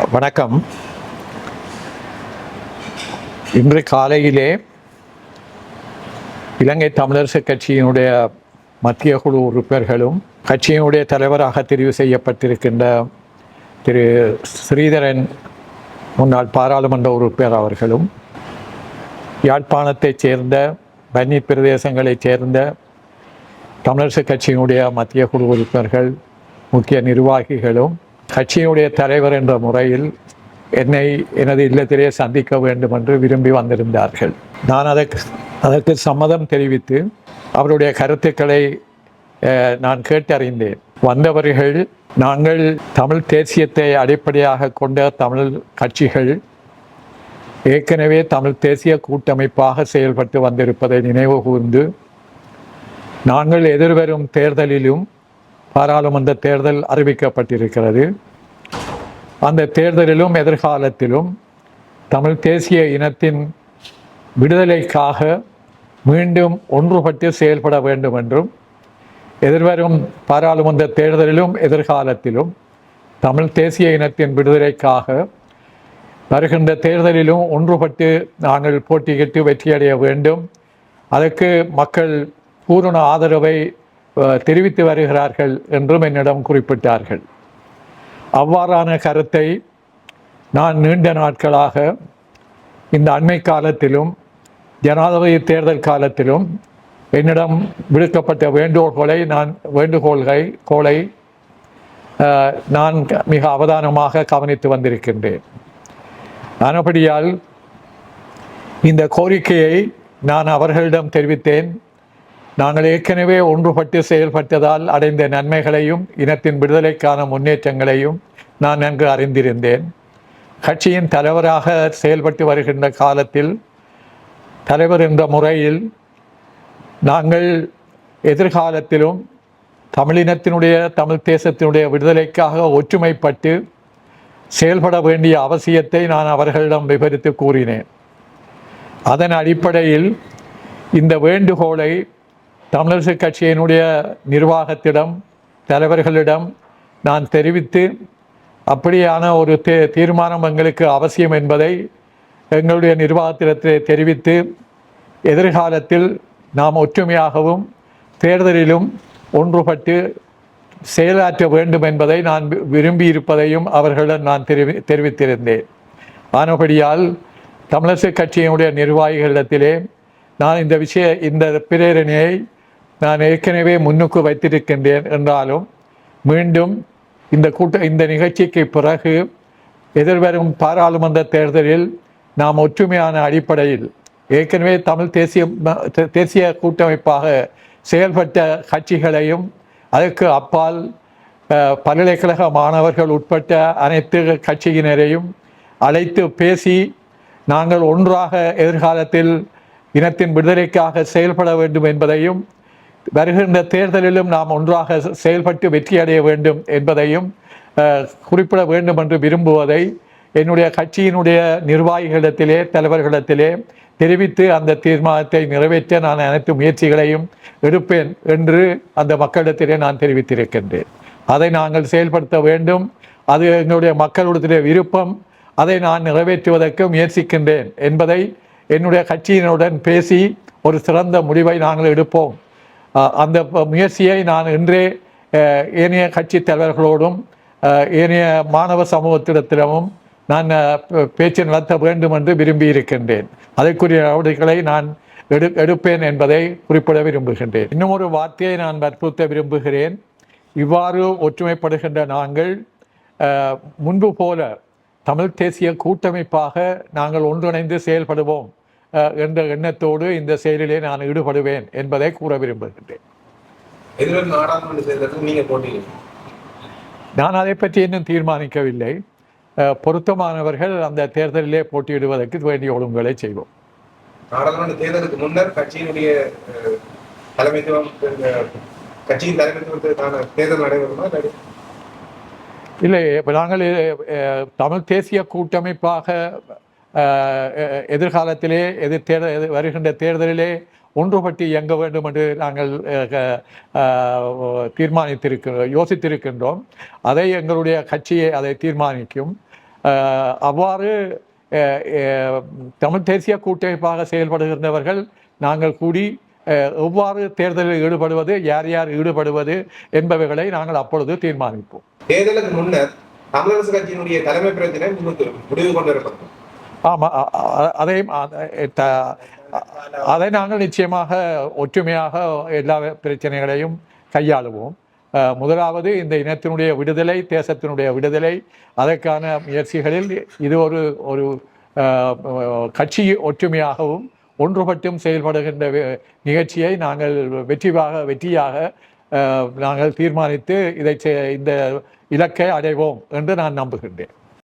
வணக்கம். இன்று காலையிலே இலங்கை தமிழரசு கட்சியினுடைய மத்திய குழு உறுப்பினர்களும் கட்சியினுடைய தலைவராக தெரிவு செய்யப்பட்டிருக்கின்ற திரு ஸ்ரீதரன் முன்னாள் பாராளுமன்ற உறுப்பினர் அவர்களும் யாழ்ப்பாணத்தைச் சேர்ந்த வன்னி பிரதேசங்களைச் சேர்ந்த தமிழரசு கட்சியினுடைய மத்திய குழு உறுப்பினர்கள் முக்கிய நிர்வாகிகளும் கட்சியினுடைய தலைவர் என்ற முறையில் என்னை எனது இல்லத்திலே சந்திக்க வேண்டும் என்று விரும்பி வந்திருந்தார்கள். நான் அதற்கு சம்மதம் தெரிவித்து அவருடைய கருத்துக்களை நான் கேட்டறிந்தேன். வந்தவர்கள் நாங்கள் தமிழ் தேசியத்தை அடிப்படையாக கொண்ட தமிழ் கட்சிகள் ஏற்கனவே தமிழ் தேசிய கூட்டமைப்பாக செயல்பட்டு வந்திருப்பதை நினைவு கூர்ந்து நாங்கள் எதிர்வரும் தேர்தலிலும் பாராளுமன்ற தேர்தல் அறிவிக்கப்பட்டிருக்கிறது. அந்த தேர்தலிலும் எதிர்காலத்திலும் தமிழ் தேசிய இனத்தின் விடுதலைக்காக மீண்டும் ஒன்றுபட்டு செயல்பட வேண்டும் என்றும் எதிர்வரும் பாராளுமன்ற தேர்தலிலும் எதிர்காலத்திலும் தமிழ் தேசிய இனத்தின் விடுதலைக்காக வருகின்ற தேர்தலிலும் ஒன்றுபட்டு நாங்கள் போட்டியிட்டு வெற்றியடைய வேண்டும். அதற்கு மக்கள் பூரண ஆதரவை தெரிவித்து வருகிறார்கள் என்றும் என்னிடம் குறிப்பிட்டார்கள். அவ்வாறான கருத்தை நான் நீண்ட நாட்களாக இந்த அண்மை காலத்திலும் ஜனாதிபதி தேர்தல் காலத்திலும் என்னிடம் விடுக்கப்பட்ட வேண்டுகோளை நான் மிக அவதானமாக கவனித்து வந்திருக்கின்றேன். ஆனபடியால் இந்த கோரிக்கையை நான் அவர்களிடம் தெரிவித்தேன். நாங்கள் ஏற்கனவே ஒன்றுபட்டு செயல்பட்டதால் அடைந்த நன்மைகளையும் இனத்தின் விடுதலைக்கான முன்னேற்றங்களையும் நான் நன்கு அறிந்திருந்தேன். கட்சியின் தலைவராக செயல்பட்டு வருகின்ற காலத்தில் தலைவர் என்ற முறையில் நாங்கள் எதிர்காலத்திலும் தமிழினத்தினுடைய தமிழ் தேசத்தினுடைய விடுதலைக்காக ஒற்றுமைப்பட்டு செயல்பட வேண்டிய அவசியத்தை நான் அவர்களிடம் விவரித்து கூறினேன். அதன் அடிப்படையில் இந்த வேண்டுகோளை தமிழரசு கட்சியினுடைய நிர்வாகத்திடம் தலைவர்களிடம் நான் தெரிவித்து அப்படியான ஒரு தீர்மானம் எங்களுக்கு அவசியம் என்பதை எங்களுடைய நிர்வாகத்திடத்திலே தெரிவித்து எதிர்காலத்தில் நாம் ஒற்றுமையாகவும் தேர்தலிலும் ஒன்றுபட்டு செயலாற்ற வேண்டும் என்பதை நான் விரும்பியிருப்பதையும் அவர்களிடம் நான் தெரிவித்திருந்தேன். ஆனபடியால் தமிழரசு கட்சியினுடைய நிர்வாகிகளிடத்திலே நான் இந்த பிரேரணையை நான் ஏற்கனவே முன்னுக்கு வைத்திருக்கின்றேன் என்றாலும் மீண்டும் இந்த நிகழ்ச்சிக்கு பிறகு எதிர்வரும் பாராளுமன்ற தேர்தலில் நாம் ஒற்றுமையான அடிப்படையில் ஏற்கனவே தமிழ் தேசிய கூட்டமைப்பாக செயல்பட்ட கட்சிகளையும் அதற்கு அப்பால் பல்கலைக்கழக மாணவர்கள் உட்பட்ட அனைத்து கட்சியினரையும் அழைத்து பேசி நாங்கள் ஒன்றாக எதிர்காலத்தில் இனத்தின் விடுதலைக்காக செயல்பட வேண்டும் என்பதையும் வருகின்ற தேர்தலிலும் நாம் ஒன்றாக செயல்பட்டு வெற்றியடைய வேண்டும் என்பதையும் குறிப்பிட வேண்டும் என்று விரும்புவதை என்னுடைய கட்சியினுடைய நிர்வாகிகளிடத்திலே தலைவர்களிடத்திலே தெரிவித்து அந்த தீர்மானத்தை நிறைவேற்ற நான் அனைத்து முயற்சிகளையும் எடுப்பேன் என்று அந்த மக்களிடத்திலே நான் தெரிவித்திருக்கின்றேன். அதை நாங்கள் செயல்படுத்த வேண்டும். அது எங்களுடைய மக்களுடைய விருப்பம். அதை நான் நிறைவேற்றுவதற்கு முயற்சிக்கின்றேன் என்பதை என்னுடைய கட்சியினுடன் பேசி ஒரு சிறந்த முடிவை நாங்கள் எடுப்போம். அந்த முயற்சியை நான் இன்றே ஏனைய கட்சி தலைவர்களோடும் ஏனைய மாணவ சமூகத்திடத்திலும் நான் பேச்சு நடத்த வேண்டும் என்று விரும்பி இருக்கின்றேன். அதற்குரிய நடவடிக்கைகளை நான் எடுப்பேன் என்பதை குறிப்பிட விரும்புகின்றேன். இன்னும் ஒரு வார்த்தையை நான் வற்புறுத்த விரும்புகிறேன். இவ்வாறு ஒற்றுமைப்படுகின்ற நாங்கள் முன்பு போல தமிழ் தேசிய கூட்டமைப்பாக நாங்கள் ஒன்றிணைந்து செயல்படுவோம் என்ற எண்ணத்தோடு இந்த செயலிலே நான் ஈடுபடுவேன் என்பதை கூற விரும்புகின்றேன். நான் அதை பற்றி இன்னும் தீர்மானிக்கவில்லை. பொருத்தமானவர்கள் அந்த தேர்தலிலே போட்டியிடுவதற்கு வேண்டிய ஒழுங்குகளை செய்வோம். நாடாளுமன்ற தேர்தலுக்கு முன்னர் கட்சியினுடைய தலைமைத்துவம் கட்சியின் தலைமைத்துவத்திற்கான தேர்தல் நடைபெறுமா? இல்லை, நாங்கள் தமிழ் தேசிய கூட்டமைப்பாக எதிர்காலத்திலே வருகின்ற தேர்தலிலே ஒன்றுபட்டு இயங்க வேண்டும் என்று நாங்கள் யோசித்திருக்கின்றோம். அதை எங்களுடைய கட்சியை அதை தீர்மானிக்கும். அவ்வாறு தமிழ் தேசிய கூட்டமைப்பாக செயல்படுகின்றவர்கள் நாங்கள் கூடி எவ்வாறு தேர்தலில் ஈடுபடுவது, யார் யார் ஈடுபடுவது என்பவைகளை நாங்கள் அப்பொழுது தீர்மானிப்போம். தேர்தலுக்கு முன்னர் தமிழரசு கட்சியினுடைய தலைமை பிரச்சனை முடிவு கொண்டு வரப்படும். ஆமாம், அதை நாங்கள் நிச்சயமாக ஒற்றுமையாக எல்லா பிரச்சனைகளையும் கையாளுவோம். முதலாவது இந்த இனத்தினுடைய விடுதலை, தேசத்தினுடைய விடுதலை, அதற்கான முயற்சிகளில் இது ஒரு கட்சி ஒற்றுமையாகவும் ஒன்றுபட்டும் செயல்படுகின்ற நிகழ்ச்சியை நாங்கள் வெற்றியாக நாங்கள் தீர்மானித்து இந்த இலக்கை அடைவோம் என்று நான் நம்புகின்றேன்.